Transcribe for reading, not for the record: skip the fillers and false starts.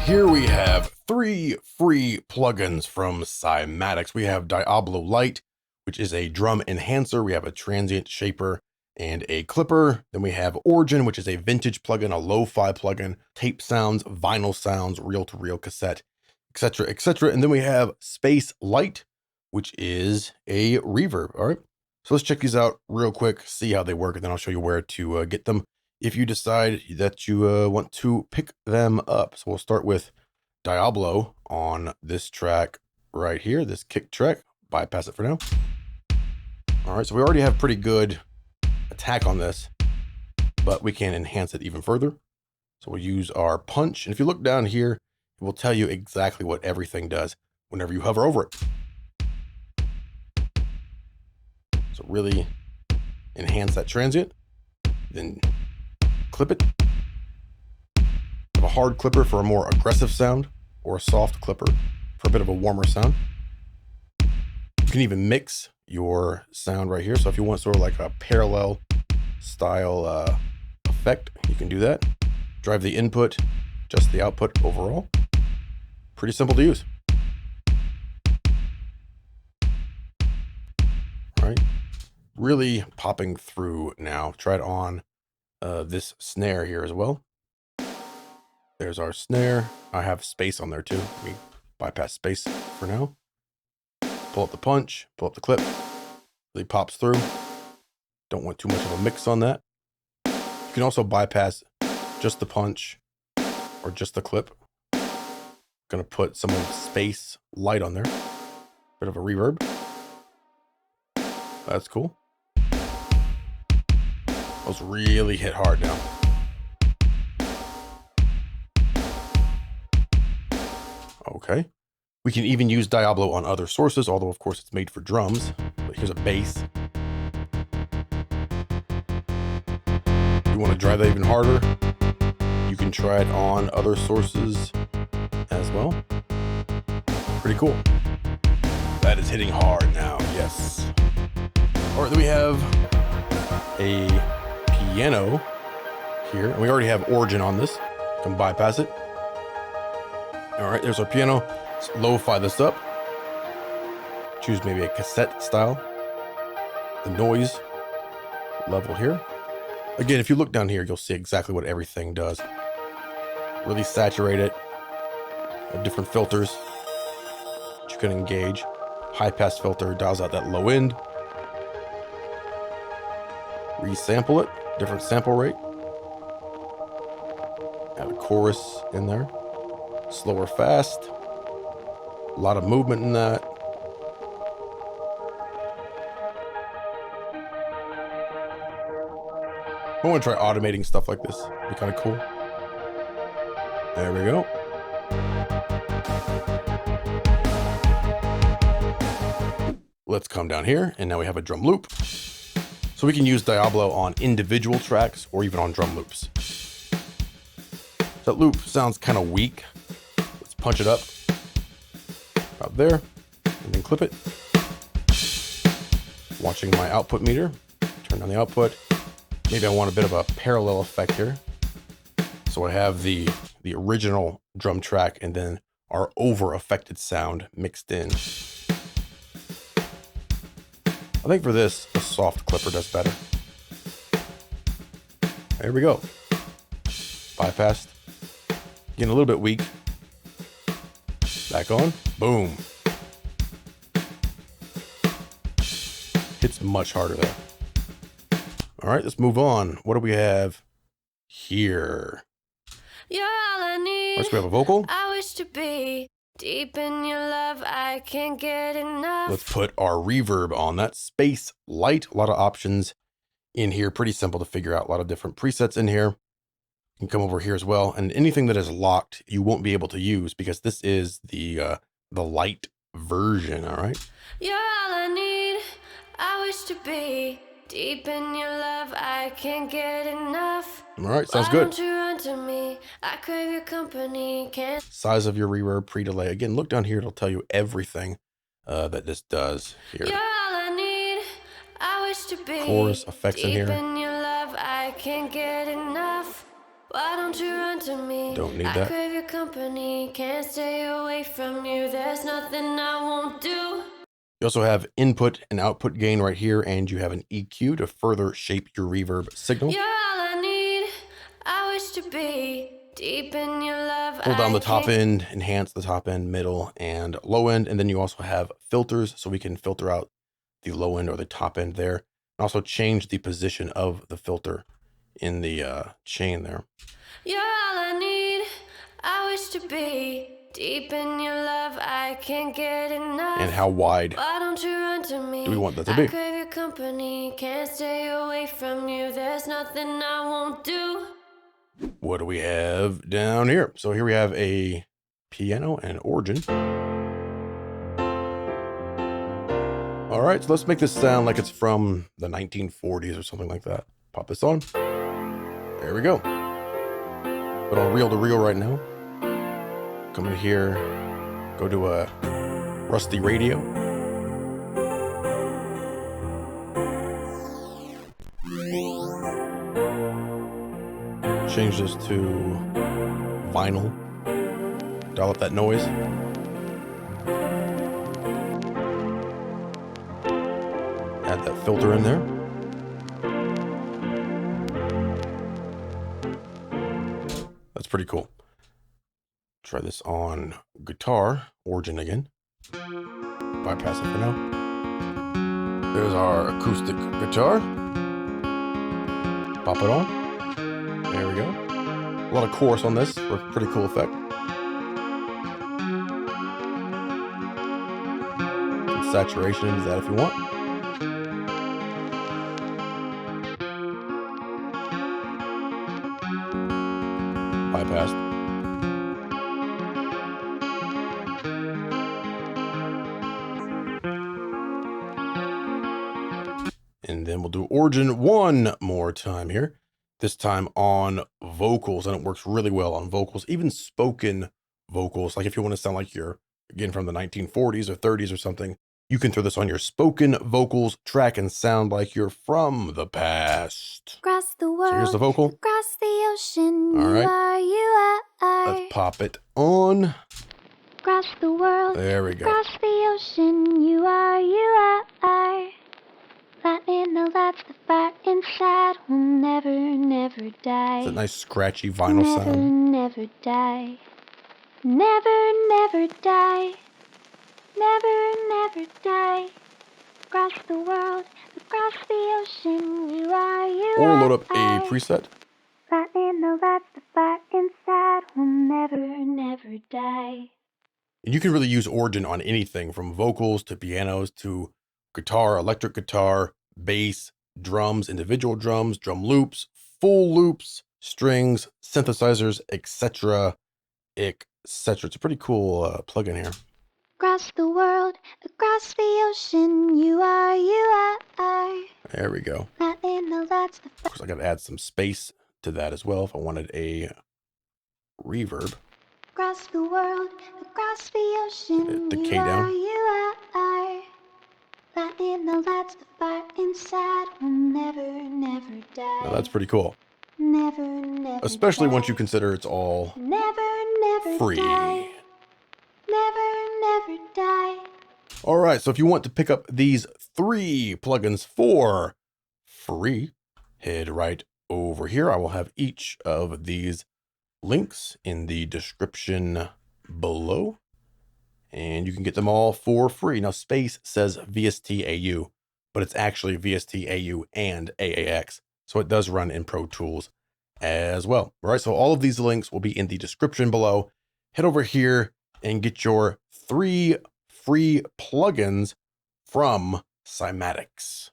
here we have 3 free plugins from Cymatics. We have DIABLO Lite, which is a drum enhancer. We have a transient shaper and a clipper. Then we have Origin, which is a vintage plugin, a lo-fi plugin, tape sounds, vinyl sounds, reel-to-reel cassette, etc., etc. And then we have Space Lite, which is a reverb. All right. So let's check these out real quick, see how they work, and then I'll show you where to get them if you decide that you want to pick them up. So we'll start with DIABLO on this track right here, this kick track. Bypass it for now. All right, so we already have pretty good attack on this, but we can enhance it even further. So we'll use our punch. And if you look down here, it will tell you exactly what everything does whenever you hover over it. So really enhance that transient, then clip it. Have a hard clipper for a more aggressive sound, or a soft clipper for a bit of a warmer sound. You can even mix your sound right here. So if you want sort of like a parallel style effect, you can do that. Drive the input, adjust the output overall. Pretty simple to use. All right, really popping through now. Try it on this snare here as well. There's our snare. I have space on there too. Let me bypass space for now. Pull up the punch, pull up the clip. Really pops through. Don't want too much of a mix on that. You can also bypass just the punch or just the clip. Gonna put some of Space Light on there. Bit of a reverb. That's cool. Those really hit hard now. Okay. We can even use DIABLO on other sources, although of course it's made for drums. But here's a bass. You want to drive that even harder, you can try it on other sources as well. Pretty cool. That is hitting hard now, yes. All right, then we have a piano here. And we already have Origin on this. Can bypass it. All right, there's our piano. Let's lo-fi this up. Choose maybe a cassette style. The noise level here. Again, if you look down here, you'll see exactly what everything does. Really saturate it. Have different filters that you can engage. High pass filter dials out that low end. Resample it, different sample rate. Add a chorus in there. Slow or fast. A lot of movement in that. I want to try automating stuff like this. It'd be kind of cool. There we go. Let's come down here, and now we have a drum loop. So we can use DIABLO on individual tracks or even on drum loops. That loop sounds kind of weak. Let's punch it up. About there, and then clip it. Watching my output meter. Turn on the output. Maybe I want a bit of a parallel effect here. So I have the original drum track and then our over-affected sound mixed in. I think for this, a soft clipper does better. There we go. Bypassed. Getting a little bit weak. Back on. Boom. Hits much harder there. All right, let's move on. What do we have here? You're all I need. First, we have a vocal. I wish to be deep in your love. I can't get enough. Let's put our reverb on that. Space Light. A lot of options in here. Pretty simple to figure out. A lot of different presets in here. You can come over here as well. And anything that is locked, you won't be able to use because this is the light version. All right. You're all I need. I wish to be deep in your love. I can't get enough. All right, sounds Why good. don't you run to me? I crave your company. Can't. Size of your reverb, pre-delay. Again, look down here. It'll tell you everything that this does here. You're all I need. I wish to be Chorus effects in deep here. in your love. I can't get enough. Why don't you run to me? Don't need I that. crave your company, can't stay away from you. There's nothing I won't do. You also have input and output gain right here, and you have an EQ to further shape your reverb signal. You're all I need. I wish to be deep in your love. Hold down the top end, enhance the top end, middle, and low end. And then you also have filters, so we can filter out the low end or the top end there. And also change the position of the filter in the chain there. You're all I need. I wish to be deep in your love. I can't get enough. And how wide Why don't you run to me? do we want that to be? I crave your company, can't stay away from you. There's nothing I won't do. What do we have down here? So here we have a piano and organ. All right, so let's make this sound like it's from the 1940s or something like that. Pop this on. There we go. Put on reel to reel right now. Come in here, go to a rusty radio. Change this to vinyl. Dial up that noise. Add that filter in there. That's pretty cool. Try this on guitar, organ again. Bypass it for now. There's our acoustic guitar. Pop it on. There we go. A lot of chorus on this for a pretty cool effect. Some saturation into that if you want. Bypassed. And then we'll do organ one more time here. This time on vocals, and it works really well on vocals, even spoken vocals. Like if you want to sound like you're, again, from the 1940s or 30s or something, you can throw this on your spoken vocals track and sound like you're from the past. Across the world, So here's the vocal. across the ocean, All right. you are. Let's pop it on. Across the world, There we go. across the ocean, you are. Lightning, no, that's the fire inside will never, never die. It's a nice scratchy vinyl never, sound. Never die. Never, never die. Never, never die. Across the world, across the ocean, you are. Or load up a preset. Lightning, no, that's the fire inside will never, never die. And you can really use organ on anything from vocals to pianos to guitar, electric guitar, bass, drums, individual drums, drum loops, full loops, strings, synthesizers, etc., etc. It's a pretty cool plugin here. Across the world, across the ocean, you are. There we go. Lightning, no, that's the Of course, I got to add some space to that as well if I wanted a reverb. across the world, across the ocean, The K you down. are. Lightning, no, that's the fire inside will never, never die. Now, that's pretty cool. Never, never Especially die. once you consider it's all Never, never free. die. Never, never die. All right, so if you want to pick up these 3 plugins for free, head right over here. I will have each of these links in the description below, and you can get them all for free. Now, space says VST-AU, but it's actually VST-AU and AAX, so it does run in Pro Tools as well. All right, so all of these links will be in the description below. Head over here and get your 3 free plugins from Cymatics.